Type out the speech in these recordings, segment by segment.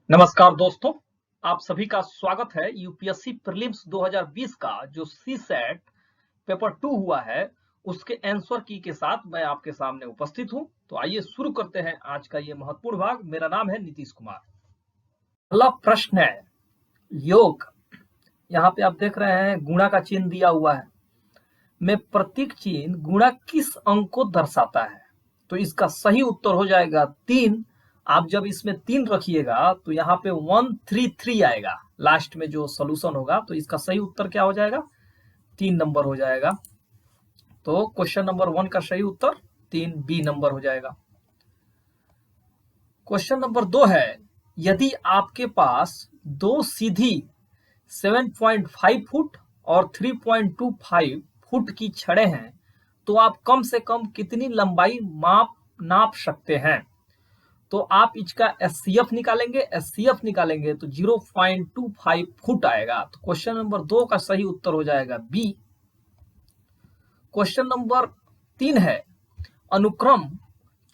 नमस्कार दोस्तों, आप सभी का स्वागत है। यूपीएससी प्रीलिम्स 2020 का जो सी सेट पेपर 2 हुआ है, उसके आंसर की के साथ मैं आपके सामने उपस्थित हूं। तो आइए शुरू करते हैं आज का ये महत्वपूर्ण भाग। मेरा नाम है नीतीश कुमार। पहला प्रश्न है योग। यहाँ पे आप देख रहे हैं गुणा का चिन्ह दिया हुआ है। में प्रतीक चिन्ह गुणा किस अंक को दर्शाता है? तो इसका सही उत्तर हो जाएगा 3। आप जब इसमें 3 रखिएगा तो यहाँ पे 133 आएगा लास्ट में जो सोल्यूशन होगा। तो इसका सही उत्तर क्या हो जाएगा? 3 नंबर हो जाएगा। तो क्वेश्चन नंबर 1 का सही उत्तर 3B नंबर हो जाएगा। क्वेश्चन नंबर 2 है, यदि आपके पास दो सीधी 7.5 फुट और 3.25 फुट की छड़ें हैं तो आप कम से कम कितनी लंबाई नाप सकते हैं? तो आप इसका एचसीएफ निकालेंगे। एचसीएफ निकालेंगे तो 0.25 फुट आएगा। तो क्वेश्चन नंबर 2 का सही उत्तर हो जाएगा बी। क्वेश्चन नंबर 3 है, अनुक्रम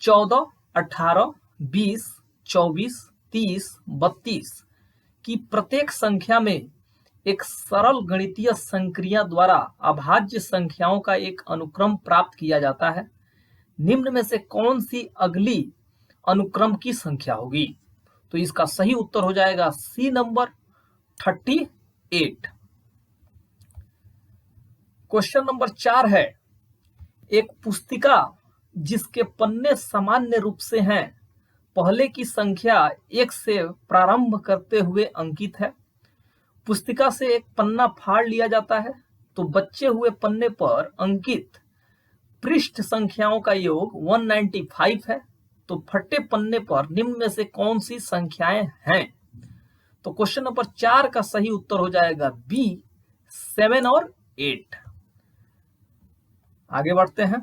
14, 18, 20, 24, 30, 32 की प्रत्येक संख्या में एक सरल गणितीय संक्रिया द्वारा अभाज्य संख्याओं का एक अनुक्रम प्राप्त किया जाता है। निम्न में से कौन सी अगली अनुक्रम की संख्या होगी? तो इसका सही उत्तर हो जाएगा सी नंबर 38। क्वेश्चन नंबर 4 है, एक पुस्तिका जिसके पन्ने सामान्य रूप से हैं, पहले की संख्या 1 से प्रारंभ करते हुए अंकित है। पुस्तिका से एक पन्ना फाड़ लिया जाता है तो बचे हुए पन्ने पर अंकित पृष्ठ संख्याओं का योग 195 है। तो फटे पन्ने पर निम्न में से कौन सी संख्याएं हैं? तो क्वेश्चन नंबर 4 का सही उत्तर हो जाएगा बी, 7 और 8। आगे बढ़ते हैं।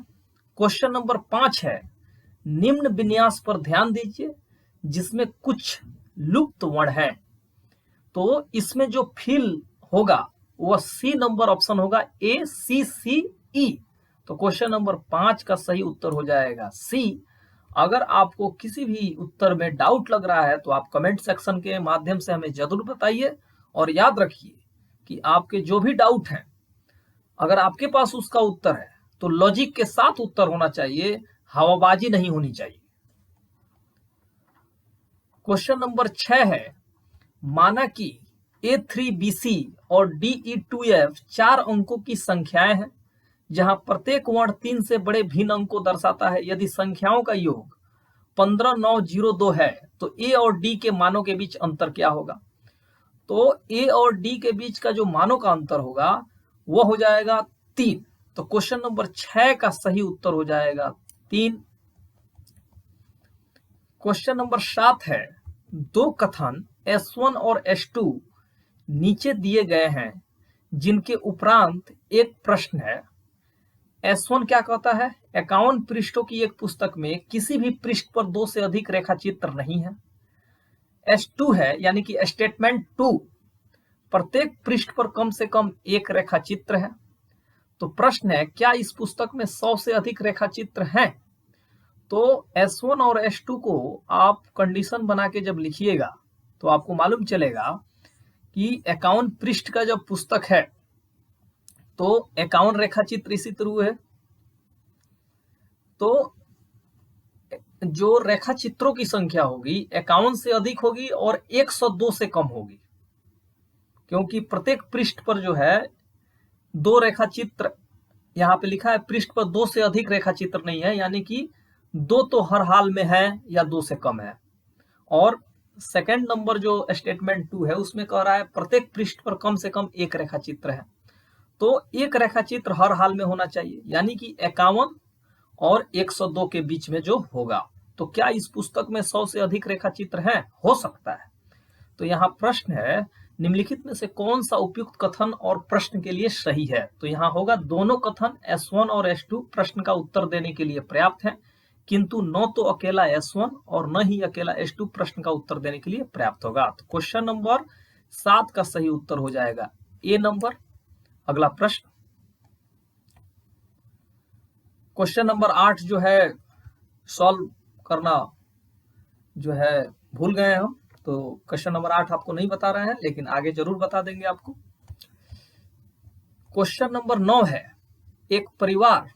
क्वेश्चन नंबर 5 है, निम्न विन्यास पर ध्यान दीजिए जिसमें कुछ लुप्त वर्ण है। तो इसमें जो फिल होगा वह सी नंबर ऑप्शन होगा, ACCE। तो क्वेश्चन नंबर 5 का सही उत्तर हो जाएगा सी। अगर आपको किसी भी उत्तर में डाउट लग रहा है तो आप कमेंट सेक्शन के माध्यम से हमें जरूर बताइए। और याद रखिए कि आपके जो भी डाउट हैं, अगर आपके पास उसका उत्तर है तो लॉजिक के साथ उत्तर होना चाहिए, हवाबाजी नहीं होनी चाहिए। क्वेश्चन नंबर 6 है, माना कि A3BC और DE2F 4 अंकों की संख्याएं हैं जहां प्रत्येक वर्ण 3 से बड़े भिन्न अंक को दर्शाता है। यदि संख्याओं का योग 15902 है तो ए और डी के मानों के बीच अंतर क्या होगा? तो ए और डी के बीच का जो मानों का अंतर होगा वह हो जाएगा 3। तो क्वेश्चन नंबर 6 का सही उत्तर हो जाएगा 3। क्वेश्चन नंबर 7 है, दो कथन S1 और S2 नीचे दिए गए हैं जिनके उपरांत एक प्रश्न है। S1 क्या कहता है? 51 पृष्ठों की एक पुस्तक में किसी भी पृष्ठ पर 2 से अधिक रेखा चित्र नहीं है। S2 है यानी कि स्टेटमेंट 2, प्रत्येक पृष्ठ पर कम से कम एक रेखा चित्र है। तो प्रश्न है, क्या इस पुस्तक में 100 से अधिक रेखा चित्र हैं? तो S1 और S2 को आप कंडीशन बना के जब लिखिएगा तो आपको मालूम चलेगा कि 51 पृष्ठ का जब पुस्तक है तो 51 रेखा चित्र इसी तरह है। तो जो रेखा चित्रों की संख्या होगी 51 से अधिक होगी और 102 से कम होगी, क्योंकि प्रत्येक पृष्ठ पर जो है 2 रेखा चित्र यहाँ पे लिखा है। पृष्ठ पर 2 से अधिक रेखा चित्र नहीं है, यानी कि 2 तो हर हाल में है या 2 से कम है। और सेकंड नंबर जो स्टेटमेंट 2 है उसमें कह रहा है प्रत्येक पृष्ठ पर कम से कम एक रेखा चित्र है। तो एक रेखा चित्र हर हाल में होना चाहिए, यानी कि 51 और 102 के बीच में जो होगा। तो क्या इस पुस्तक में 100 से अधिक रेखा चित्र हैं? हो सकता है। तो यहाँ प्रश्न है, निम्नलिखित में से कौन सा उपयुक्त कथन और प्रश्न के लिए सही है? तो यहाँ होगा दोनों कथन S1 और S2 प्रश्न का उत्तर देने के लिए पर्याप्त है, किंतु न तो अकेला S1 और न ही अकेला S2 प्रश्न का उत्तर देने के लिए पर्याप्त होगा। तो क्वेश्चन नंबर 7 का सही उत्तर हो जाएगा ए नंबर। अगला प्रश्न, क्वेश्चन नंबर 8 जो है सॉल्व करना जो है भूल गए हम, तो क्वेश्चन नंबर 8 आपको नहीं बता रहे हैं, लेकिन आगे जरूर बता देंगे आपको। क्वेश्चन नंबर 9 है, एक परिवार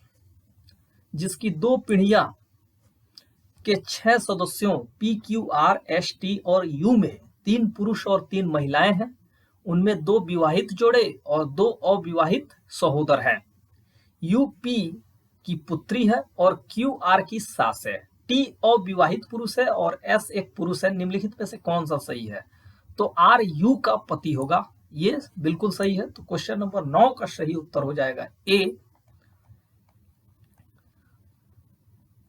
जिसकी 2 पीढ़ियां के 6 सदस्यों P, Q, R, S, T और U में 3 पुरुष और 3 महिलाएं हैं। उनमें 2 विवाहित जोड़े और 2 अविवाहित सहोदर हैं। U P की पुत्री है और Q R की सास है। T अविवाहित पुरुष है और S एक पुरुष है। निम्नलिखित में से कौन सा सही है? तो R U का पति होगा, ये बिल्कुल सही है। तो क्वेश्चन नंबर 9 का सही उत्तर हो जाएगा A।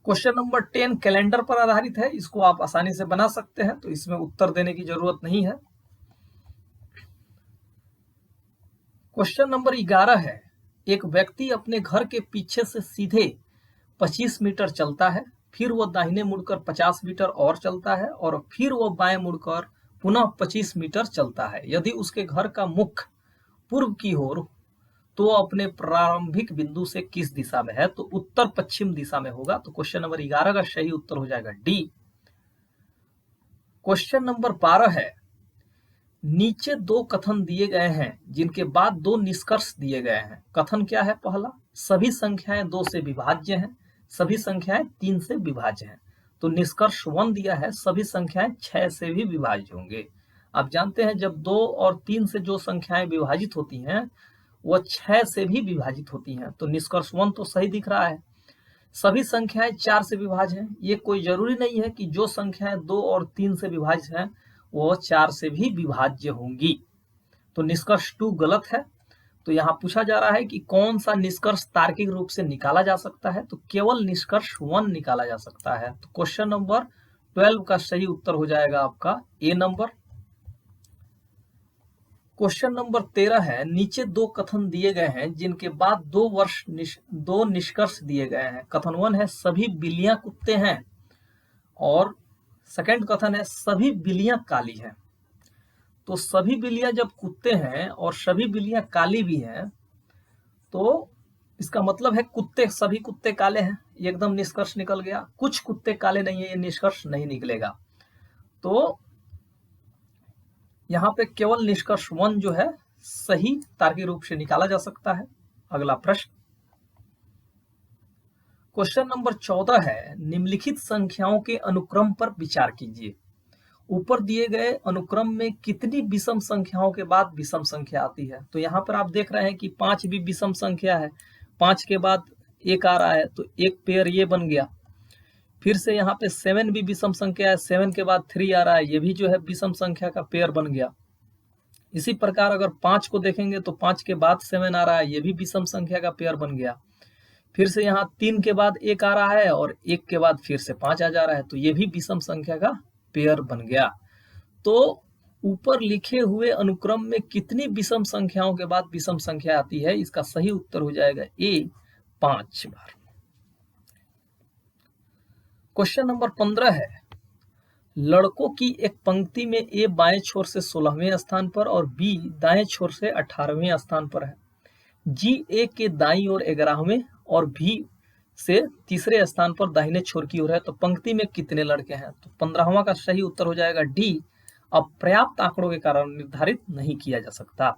क्वेश्चन नंबर 10 कैलेंडर पर आधारित है, इसको आप आसानी से बना सकते हैं, तो इसमें उत्तर देने की जरूरत नहीं है। क्वेश्चन नंबर 11 है, एक व्यक्ति अपने घर के पीछे से सीधे 25 मीटर चलता है, फिर वह दाहिने मुड़कर 50 मीटर और चलता है और फिर वह बाएं मुड़कर पुनः 25 मीटर चलता है। यदि उसके घर का मुख पूर्व की ओर तो अपने प्रारंभिक बिंदु से किस दिशा में है? तो उत्तर पश्चिम दिशा में होगा। तो क्वेश्चन नंबर 11 का सही उत्तर हो जाएगा डी। क्वेश्चन नंबर 12 है, नीचे 2 कथन दिए गए हैं जिनके बाद 2 निष्कर्ष दिए गए हैं। कथन क्या है? पहला, सभी संख्याएं 2 से विभाज्य हैं, सभी संख्याएं 3 से विभाज्य हैं। तो निष्कर्ष 1 दिया है, सभी संख्याएं 6 से भी विभाज्य होंगे। आप जानते हैं जब 2 और 3 से जो संख्याएं विभाजित होती हैं वह 6 से भी विभाजित होती हैं। तो निष्कर्ष 1 तो सही दिख रहा है। सभी संख्याएं 4 से विभाज्य हैं, ये कोई जरूरी नहीं है कि जो संख्याएं 2 और 3 से विभाज्य हैं वो 4 से भी विभाज्य होंगी। तो निष्कर्ष 2 गलत है। तो यहाँ पूछा जा रहा है कि कौन सा निष्कर्ष तार्किक रूप से निकाला जा सकता है? तो केवल निष्कर्ष 1 निकाला जा सकता है। तो क्वेश्चन नंबर 12 का सही उत्तर हो जाएगा आपका ए नंबर। क्वेश्चन नंबर 13 है, नीचे 2 कथन दिए गए हैं जिनके बाद 2 निष्कर्ष दिए गए हैं। कथन 1 है, सभी बिल्लियां कुत्ते हैं, और सेकंड कथन है, सभी बिल्लियां काली हैं। तो सभी बिल्लियां जब कुत्ते हैं और सभी बिल्लियां काली भी हैं, तो इसका मतलब है सभी कुत्ते काले हैं। ये एकदम निष्कर्ष निकल गया। कुछ कुत्ते काले नहीं है, ये निष्कर्ष नहीं निकलेगा। तो यहाँ पे केवल निष्कर्ष 1 जो है सही तार्किक रूप से निकाला जा सकता है। अगला प्रश्न, क्वेश्चन नंबर 14 है, निम्नलिखित संख्याओं के अनुक्रम पर विचार कीजिए। ऊपर दिए गए अनुक्रम में कितनी विषम संख्याओं के बाद विषम संख्या आती है? तो यहाँ पर आप देख रहे हैं कि 5 भी विषम संख्या है, 5 के बाद 1 आ रहा है तो एक पेयर ये बन गया। फिर से यहाँ पे 7 भी विषम संख्या है, 7 के बाद 3 आ रहा है, ये भी जो है विषम संख्या का पेयर बन गया। इसी प्रकार अगर 5 को देखेंगे तो 5 के बाद 7 आ रहा है, ये भी विषम संख्या का पेयर बन गया। फिर से यहाँ 3 के बाद 1 आ रहा है और 1 के बाद फिर से 5 आ जा रहा है, तो ये भी विषम संख्या का पेयर बन गया। तो ऊपर लिखे हुए अनुक्रम में कितनी विषम संख्याओं के बाद विषम संख्या आती है? इसका सही उत्तर हो जाएगा ए, 5 बार। क्वेश्चन नंबर 15 है, लड़कों की एक पंक्ति में ए बाएं छोर से 16वें स्थान पर और बी दाएं छोर से 18वें स्थान पर है। जी ए के दाईं ओर 11वें और बी से तीसरे स्थान पर दाहिने छोर की ओर है। तो पंक्ति में कितने लड़के हैं? तो 15वां का सही उत्तर हो जाएगा डी। अब पर्याप्त आंकड़ों के कारण निर्धारित नहीं किया जा सकता।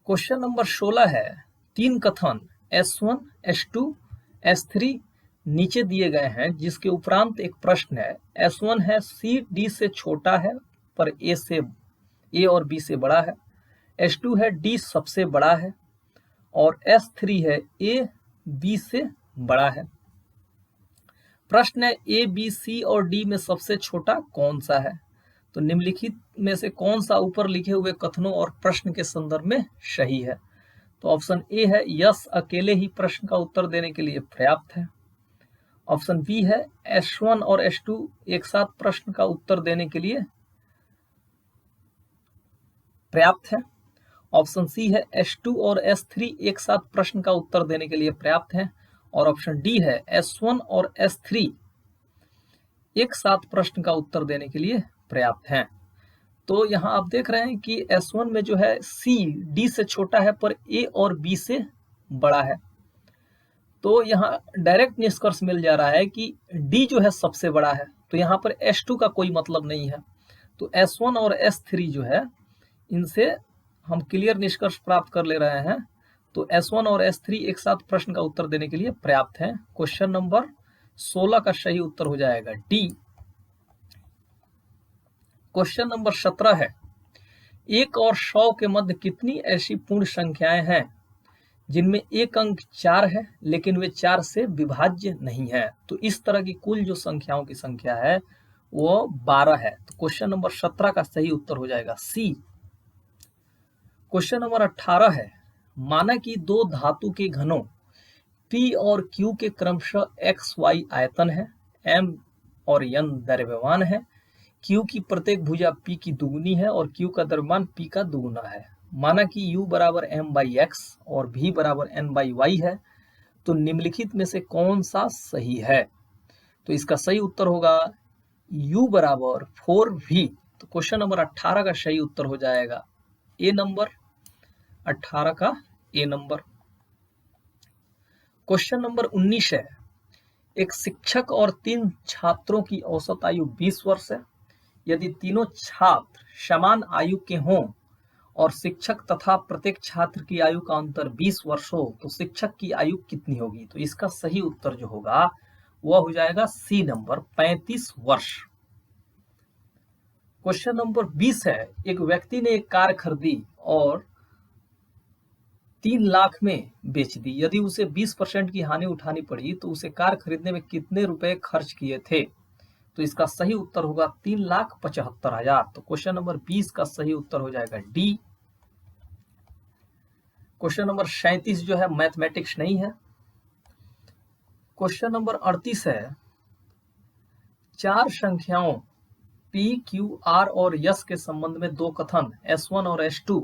क्वेश्चन नंबर 16 है, 3 कथन S1, S2, S3 नीचे दिए गए हैं जिसके उपरांत एक प्रश्न है। S1 है C D से छोटा है पर A और B से बड़ा है। S2 है D सबसे बड़ा है और S3 है A B से बड़ा है। प्रश्न है A, B, C और D में सबसे छोटा कौन सा है? तो निम्नलिखित में से कौन सा ऊपर लिखे हुए कथनों और प्रश्न के संदर्भ में सही है? तो ऑप्शन ए है, यस अकेले ही प्रश्न का उत्तर देने के लिए पर्याप्त है। ऑप्शन बी है, S1 और S2 एक साथ प्रश्न का उत्तर देने के लिए पर्याप्त है। ऑप्शन सी है, S2 और S3 एक साथ प्रश्न का उत्तर देने के लिए पर्याप्त है। और ऑप्शन डी है, S1 और S3 एक साथ प्रश्न का उत्तर देने के लिए पर्याप्त हैं। तो यहाँ आप देख रहे हैं कि S1 में जो है C D से छोटा है पर A और B से बड़ा है। तो यहाँ डायरेक्ट निष्कर्ष मिल जा रहा है कि D जो है सबसे बड़ा है। तो यहाँ पर S2 का कोई मतलब नहीं है। तो S1 और S3 जो है इनसे हम क्लियर निष्कर्ष प्राप्त कर ले रहे हैं। तो S1 और S3 एक साथ प्रश्न का उत्तर देने के लिए पर्याप्त है। क्वेश्चन नंबर 16 का सही उत्तर हो जाएगा डी। क्वेश्चन नंबर 17 है, 1 और 100 के मध्य कितनी ऐसी पूर्ण संख्याएं हैं जिनमें एक अंक 4 है लेकिन वे 4 से विभाज्य नहीं है? तो इस तरह की कुल जो संख्याओं की संख्या है वो 12 है। तो क्वेश्चन नंबर 17 का सही उत्तर हो जाएगा सी। क्वेश्चन नंबर 18 है, माना कि दो धातु के घनों P और Q के क्रमशः XY आयतन है, M और N द्रव्यमान है, Q की प्रत्येक भुजा P की दुगुनी है और Q का द्रव्यमान P का दुगुना है। माना कि U बराबर M/X और V बराबर N/Y है, तो निम्नलिखित में से कौन सा सही है? तो इसका सही उत्तर होगा U बराबर 4V। तो क्वेश्चन नंबर 18 का सही उत्तर हो जाएगा ए नंबर, 18 का ए नंबर। क्वेश्चन नंबर 19 है, एक शिक्षक और 3 छात्रों की औसत आयु 20 वर्ष है। यदि तीनों छात्र समान आयु के हों और शिक्षक तथा प्रत्येक छात्र की आयु का अंतर 20 वर्ष हो तो शिक्षक की आयु कितनी होगी? तो इसका सही उत्तर जो होगा वह हो जाएगा सी नंबर, 35 वर्ष। क्वेश्चन नंबर 20 है, एक व्यक्ति ने एक कार खरीदी और 3 लाख में बेच दी। यदि उसे 20% की हानि उठानी पड़ी तो उसे कार खरीदने में कितने रुपए खर्च किए थे? तो इसका सही उत्तर होगा 3,75,000। तो क्वेश्चन नंबर 20 का सही उत्तर हो जाएगा डी। क्वेश्चन नंबर 37 जो है मैथमेटिक्स नहीं है। क्वेश्चन नंबर 38 है, 4 संख्याओं P, Q, R और S के संबंध में 2 कथन S1 और S2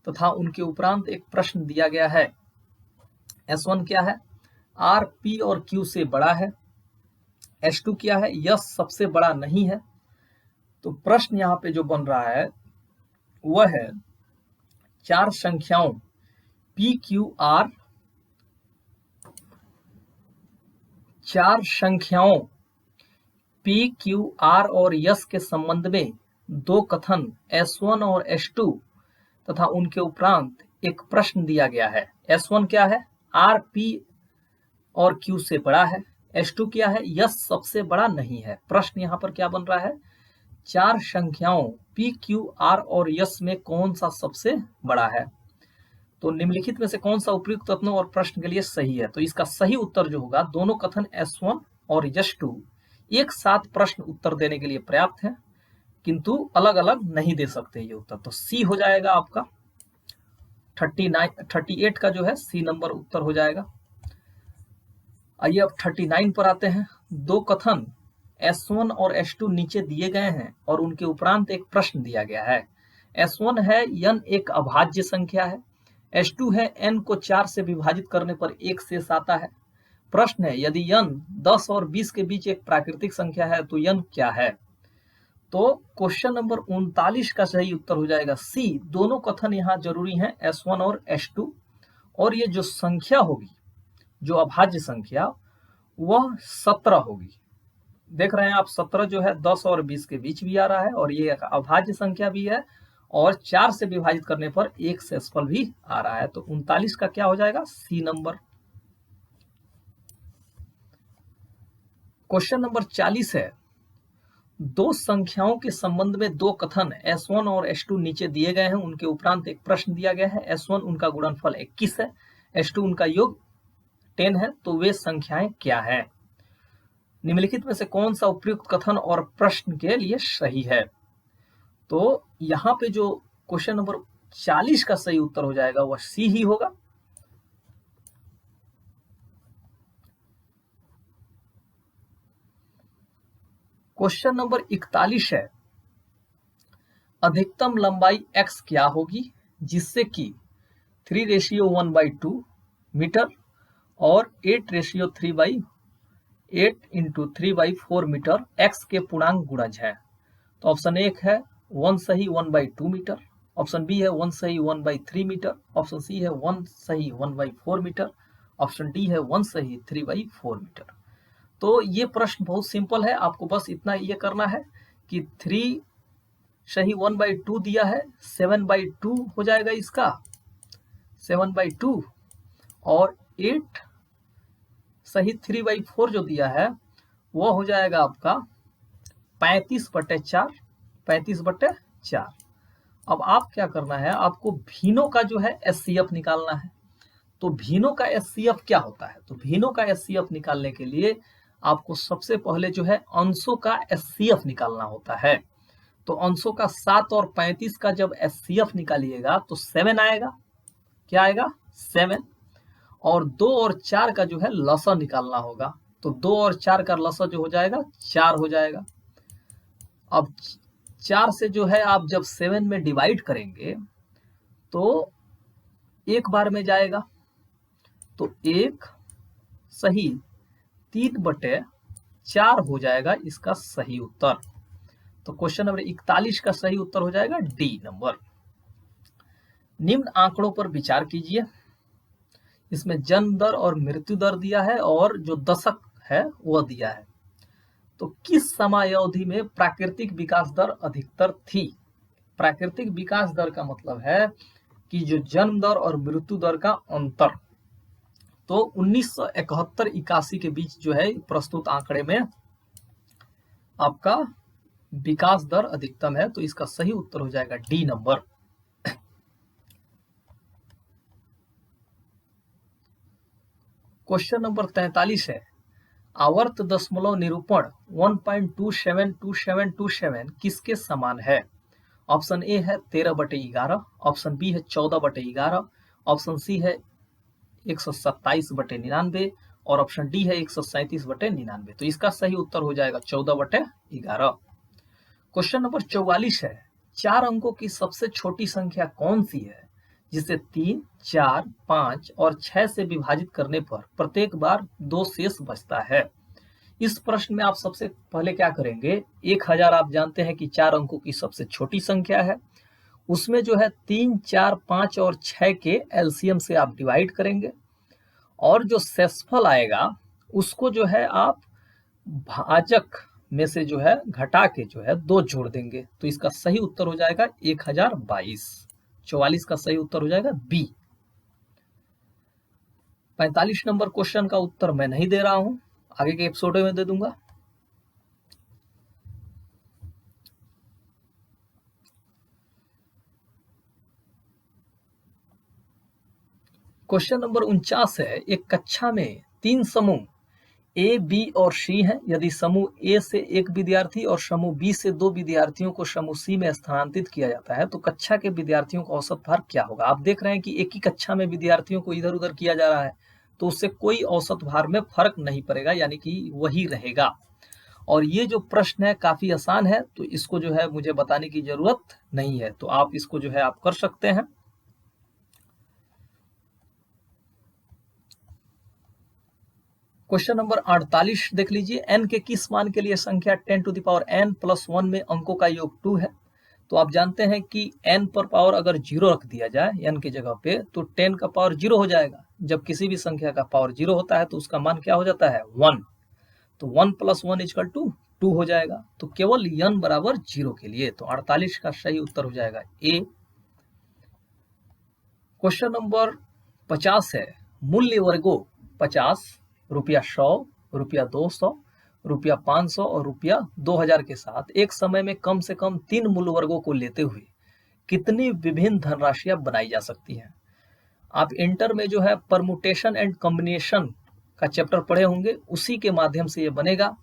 तथा उनके उपरांत एक प्रश्न दिया गया है। S1 क्या है? R P और Q से बड़ा है। S2 क्या है? S सबसे बड़ा नहीं है। तो प्रश्न यहाँ पे जो बन रहा है वह है 4 संख्याओं P, Q, R, 4 संख्याओं P, Q, R और S के संबंध में 2 कथन S1 और S2 तथा उनके उपरांत एक प्रश्न दिया गया है। S1 क्या है? R P और Q से बड़ा है। S2 क्या है? S सबसे बड़ा नहीं है। प्रश्न यहाँ पर क्या बन रहा है? 4 संख्याओं P, Q, R और S में कौन सा सबसे बड़ा है? तो निम्नलिखित में से कौन सा उपयुक्त तत्वों और प्रश्न के लिए सही है? तो इसका सही उत्तर जो होगा, दोनों कथन S1 और S2 एक साथ प्रश्न उत्तर देने के लिए पर्याप्त है, किंतु अलग अलग नहीं दे सकते ये उत्तर। तो सी हो जाएगा आपका 38 का जो है सी नंबर उत्तर हो जाएगा। आइए अब 39 पर आते हैं। 2 कथन S1 और S2 नीचे दिए गए हैं और उनके उपरांत एक प्रश्न दिया गया है। S1 है n एक अभाज्य संख्या है। S2 है n को 4 से विभाजित करने पर 1 शेष आता है। प्रश्न है, यदि n 10 और 20 के बीच एक प्राकृतिक संख्या है तो n क्या है? तो क्वेश्चन नंबर 39 का सही उत्तर हो जाएगा सी। दोनों कथन यहाँ जरूरी हैं, S1 और S2। और ये जो संख्या होगी, जो अभाज्य संख्या, वह 17 होगी। देख रहे हैं आप, 17 जो है 10 और 20 के बीच भी आ रहा है और ये एक अभाज्य संख्या भी है और 4 से विभाजित करने पर 1 शेषफल भी आ रहा है। तो 39 का क्या हो जाएगा? सी नंबर। क्वेश्चन नंबर 40 है, 2 संख्याओं के संबंध में 2 कथन S1 और S2 नीचे दिए गए हैं। उनके उपरांत एक प्रश्न दिया गया है। S1 उनका गुणनफल 21 है, S2 उनका योग 10 है, तो वे संख्याएं क्या है? निम्नलिखित में से कौन सा उपयुक्त कथन और प्रश्न के लिए सही है? तो यहाँ पे जो क्वेश्चन नंबर 40 का सही उत्तर हो जाएगा वह सी ही होगा। क्वेश्चन नंबर 41 है, अधिकतम लंबाई x क्या होगी जिससे कि 3:1/2 मीटर और 8:3/8 × 3/4 मीटर x के पूर्णांक गुणज है? तो ऑप्शन 1 है 1 सही 1/2 मीटर, ऑप्शन बी है 1 सही 1/3 मीटर, ऑप्शन सी है 1 सही 1/4 मीटर, ऑप्शन डी है 1 सही 3/4 मीटर। तो ये प्रश्न बहुत सिंपल है, आपको बस इतना ये करना है कि 3 सही 1/2 दिया है, 7/2 हो जाएगा इसका, 7/2, और 8 सही 3/4 जो दिया है वो हो जाएगा आपका 35/4, 35/4। अब आप क्या करना है, आपको भीनों का जो है एचसीएफ निकालना है। तो भीनों का एचसीएफ क्या होता है? तो भीनों का एचसीएफ निकालने के लिए आपको सबसे पहले जो है अंशों का एचसीएफ निकालना होता है। तो अंशों का 7 और 35 का जब एचसीएफ निकालिएगा तो 7 आएगा। क्या आएगा? 7। और 2 और 4 का जो है लसा निकालना होगा। तो 2 और 4 का लसा जो हो जाएगा 4 हो जाएगा। अब 4 से जो है आप जब 7 में डिवाइड करेंगे तो एक बार में जाएगा, तो 1 सही 3/4 हो जाएगा इसका सही उत्तर। तो क्वेश्चन नंबर 41 का सही उत्तर हो जाएगा डी नंबर। निम्न आंकड़ों पर विचार कीजिए। इसमें जन्म दर और मृत्यु दर दिया है और जो दशक है वह दिया है। तो किस समयावधि में प्राकृतिक विकास दर अधिकतर थी? प्राकृतिक विकास दर का मतलब है कि जो जन्म दर और मृत्यु दर का अंतर। तो 1971-81 के बीच जो है प्रस्तुत आंकड़े में आपका विकास दर अधिकतम है। तो इसका सही उत्तर हो जाएगा डी नंबर। क्वेश्चन नंबर 43 है, आवर्त दशमलव निरूपण 1.272727 किसके समान है? ऑप्शन ए है 13/11, ऑप्शन बी है 14/11, ऑप्शन सी है 127/99 और ऑप्शन डी है 137/99। तो इसका सही उत्तर हो जाएगा 14/11। क्वेश्चन नंबर 44 है, 4 अंकों की सबसे छोटी संख्या कौन सी है जिसे 3, 4, 5 और 6 से विभाजित करने पर प्रत्येक बार 2 शेष बचता है? इस प्रश्न में आप सबसे पहले क्या करेंगे, 1000 आप जानते हैं कि 4 अंकों की सबसे छोटी संख्या है। उसमें जो है 3, 4, 5 और 6 के एलसीएम से आप डिवाइड करेंगे और जो शेषफल आएगा उसको जो है आप भाजक में से जो है घटा के जो है 2 जोड़ देंगे। तो इसका सही उत्तर हो जाएगा 1022। 44 का सही उत्तर हो जाएगा बी। 45 नंबर क्वेश्चन का उत्तर मैं नहीं दे रहा हूं, आगे के एपिसोड में दे दूंगा। क्वेश्चन नंबर 49 है, एक कक्षा में 3 समूह ए, बी और सी हैं। यदि समूह ए से 1 विद्यार्थी और समूह बी से 2 विद्यार्थियों को समूह सी में स्थानांतरित किया जाता है तो कक्षा के विद्यार्थियों का औसत भार क्या होगा? आप देख रहे हैं कि एक ही कक्षा में विद्यार्थियों को इधर उधर किया जा रहा है, तो उससे कोई औसत भार में फर्क नहीं पड़ेगा, यानी कि वही रहेगा। और ये जो प्रश्न है काफी आसान है, तो इसको जो है मुझे बताने की जरूरत नहीं है, तो आप इसको जो है आप कर सकते हैं। क्वेश्चन नंबर 48 देख लीजिए, n के किस मान के लिए संख्या 10n+1 में अंकों का योग 2 है? तो आप जानते हैं कि n पर पावर अगर 0 रख दिया जाए n की जगह पे तो 10 का पावर 0 हो जाएगा। जब किसी भी संख्या का पावर 0 होता है तो उसका मान क्या हो जाता है? 1। तो 1 + 1 = 2 हो जाएगा। तो केवल n बराबर 0 के लिए, तो 48 का सही उत्तर हो जाएगा ए। क्वेश्चन नंबर 50 है, मूल्य वर्गों 50, ₹100, ₹200, ₹500 और ₹2000 के साथ एक समय में कम से कम 3 मूल्य वर्गों को लेते हुए कितनी विभिन्न धनराशियां बनाई जा सकती हैं? आप इंटर में जो है परमुटेशन एंड कॉम्बिनेशन का चैप्टर पढ़े होंगे, उसी के माध्यम से ये बनेगा।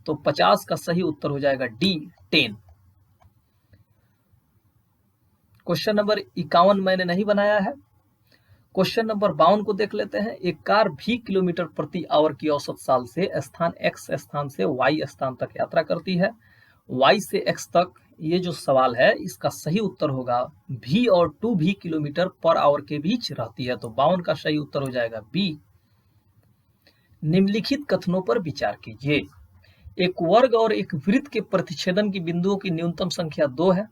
तो 50 का सही उत्तर हो जाएगा डी 10। क्वेश्चन नंबर 51 मैंने नहीं बनाया है। क्वेश्चन नंबर 52 को देख लेते हैं, एक कार भी किलोमीटर प्रति आवर की औसत चाल से स्थान x स्थान से y स्थान तक यात्रा करती है। y से x तक ये जो सवाल है इसका सही उत्तर होगा v और 2v किलोमीटर/आवर के बीच रहती है। तो 52 का सही उत्तर हो जाएगा बी। निम्नलिखित कथनों पर विचार कीजिए। एक वर्ग और एक वृत्त के प्रतिच्छेदन की बिंदुओं की न्यूनतम संख्या 2 है।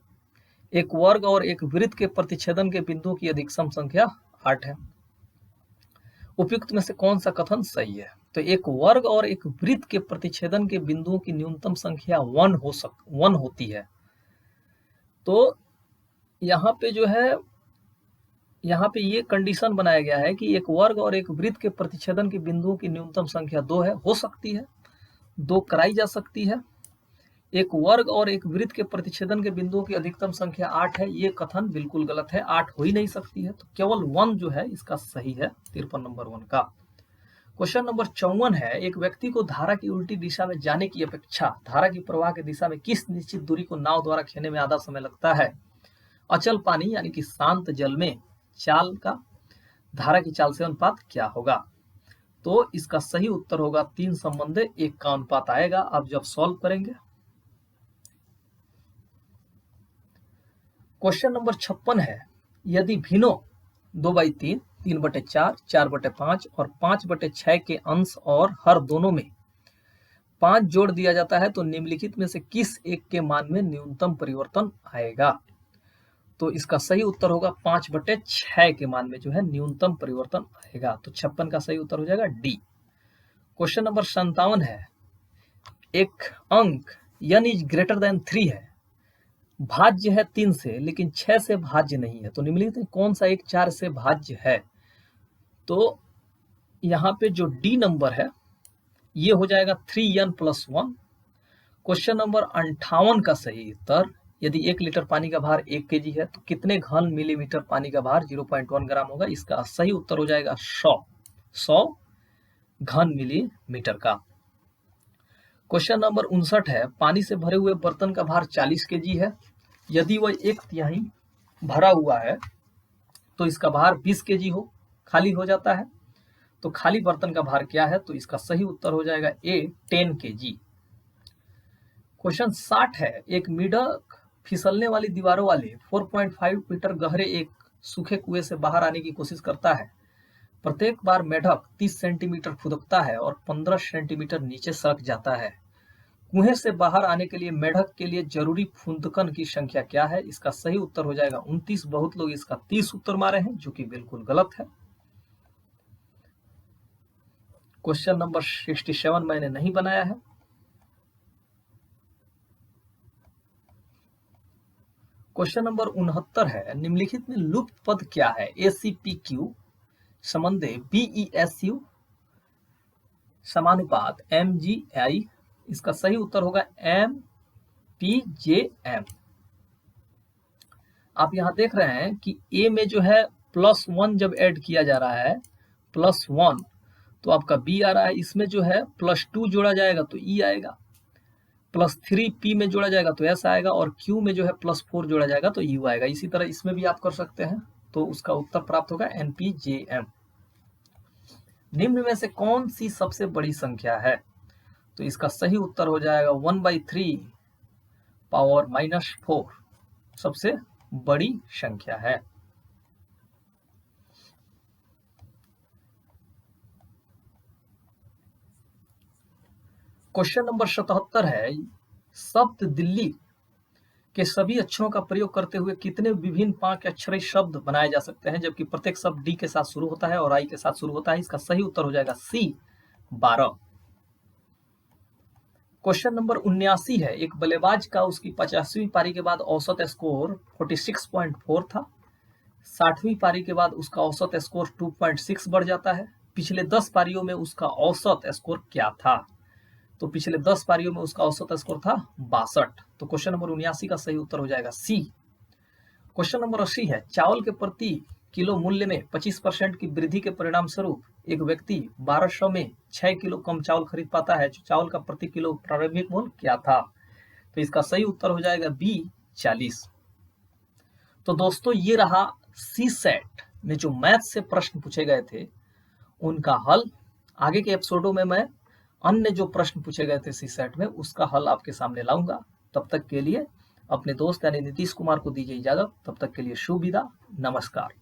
एक वर्ग और एक वृत्त के प्रतिच्छेदन के बिंदुओं की अधिकतम संख्या 8 है। उपयुक्त में से कौन सा कथन सही है? तो एक वर्ग और एक वृत्त के प्रतिच्छेदन के बिंदुओं की न्यूनतम संख्या 1 होती है। तो यहाँ पे जो है, यहाँ पे ये कंडीशन बनाया गया है कि एक वर्ग और एक वृत्त के प्रतिच्छेदन के बिंदुओं की न्यूनतम संख्या 2 है, हो सकती है, 2 कराई जा सकती है। एक वर्ग और एक वृत्त के प्रतिच्छेदन के बिंदुओं की अधिकतम संख्या 8 है, ये कथन बिल्कुल गलत है, 8 हो ही नहीं सकती है, तो केवल 1 जो है इसका सही है 53 नंबर 1 का। क्वेश्चन नंबर 54 है, एक व्यक्ति को धारा की उल्टी दिशा में जाने की अपेक्षा धारा की प्रवाह की दिशा में किस निश्चित दूरी को नाव द्वारा खेने में आधा समय लगता है? अचल पानी यानी कि शांत जल में चाल का धारा की चाल से अनुपात क्या होगा? तो इसका सही उत्तर होगा 3 संबंधे 1 का अनुपात आएगा आप जब सॉल्व करेंगे। क्वेश्चन नंबर 56 है, यदि भिनो 2/3, 3/4, 4/5 और 5/6 के अंश और हर दोनों में 5 जोड़ दिया जाता है तो निम्नलिखित में से किस एक के मान में न्यूनतम परिवर्तन आएगा? तो इसका सही उत्तर होगा 5/6 के मान में जो है न्यूनतम परिवर्तन आएगा। तो 56 का सही उत्तर हो जाएगा डी। क्वेश्चन नंबर 57 है, एक अंक n इज ग्रेटर देन 3 है, भाज्य है 3 से लेकिन 6 से भाज्य नहीं है, तो निम्नलिखित में कौन सा एक 4 से भाज्य है? तो यहाँ पे जो डी नंबर है ये हो जाएगा 3n + 1। क्वेश्चन नंबर 58 का सही उत्तर, यदि 1 लीटर पानी का भार 1 kg है तो कितने घन मिलीमीटर पानी का भार 0.1 ग्राम होगा? इसका सही उत्तर हो जाएगा 100 घन मिलीमीटर का। क्वेश्चन नंबर 59 है, पानी से भरे हुए बर्तन का भार 40 kg है, यदि वह 1/3 भरा हुआ है तो इसका भार 20 kg खाली हो जाता है, तो खाली बर्तन का भार क्या है? तो इसका सही उत्तर हो जाएगा ए 10 kg। क्वेश्चन 60 है, एक मेढक फिसलने वाली दीवारों वाले 4.5 मीटर गहरे एक सूखे कुएं से बाहर आने की कोशिश करता है। प्रत्येक बार मेढक 30 सेंटीमीटर खुदकता है और 15 सेंटीमीटर नीचे सरक जाता है। कुएं से बाहर आने के लिए मेढक के लिए जरूरी खुंदकन की संख्या क्या है? इसका सही उत्तर हो जाएगा 29। बहुत लोग इसका 30 उत्तर मारे हैं जो कि बिल्कुल गलत है। क्वेश्चन नंबर 67 मैंने नहीं बनाया है। क्वेश्चन नंबर 69 है, निम्नलिखित में लुप्त पद क्या है? ACPQ संबंधे BESU समानुपात MGI, इसका सही उत्तर होगा MPJM। आप यहां देख रहे हैं कि A में जो है +1 जब ऐड किया जा रहा है +1 तो आपका B आ रहा है, इसमें जो है +2 जोड़ा जाएगा तो E आएगा, +3 P में जोड़ा जाएगा तो S आएगा और Q में जो है +4 जोड़ा जाएगा तो U आएगा। इसी तरह इसमें भी आप कर सकते हैं, तो उसका उत्तर प्राप्त होगा NPJM। निम्न में से कौन सी सबसे बड़ी संख्या है? तो इसका सही उत्तर हो जाएगा 1/3 पावर -4 सबसे बड़ी संख्या है। क्वेश्चन नंबर 77 है, शब्द दिल्ली के सभी अक्षरों का प्रयोग करते हुए कितने विभिन्न 5 अक्षरी शब्द बनाए जा सकते हैं जबकि प्रत्येक शब्द डी के साथ शुरू होता है और आई के साथ शुरू होता है? इसका सही उत्तर हो जाएगा C 12। क्वेश्चन नंबर 79 है, एक बल्लेबाज का उसकी 50वीं पारी के बाद औसत स्कोर 46.4 था, 60वीं पारी के बाद उसका औसत स्कोर 2.6 बढ़ जाता है, पिछले 10 पारियों में उसका औसत स्कोर क्या था? तो पिछले 10 पारियों में उसका औसत स्कोर था 62। तो क्वेश्चन नंबर 79 का सही उत्तर हो जाएगा C। क्वेश्चन नंबर 80 है, चावल के प्रति किलो मूल्य में 25% की वृद्धि के परिणाम स्वरूप एक व्यक्ति 1200 में 6 किलो कम चावल खरीद पाता है, चावल का प्रति किलो प्रारंभिक मूल्य क्या था? तो इसका सही उत्तर हो जाएगा B 40। तो दोस्तों ये रहा CSET में जो मैथ से प्रश्न पूछे गए थे उनका हल। आगे के एपिसोडों में मैं अन्य जो प्रश्न पूछे गए थे CSET में उसका हल आपके सामने लाऊंगा। तब तक के लिए अपने दोस्त यानी नीतीश कुमार को दीजिए इजाजत। तब तक के लिए शुभ विदा, नमस्कार।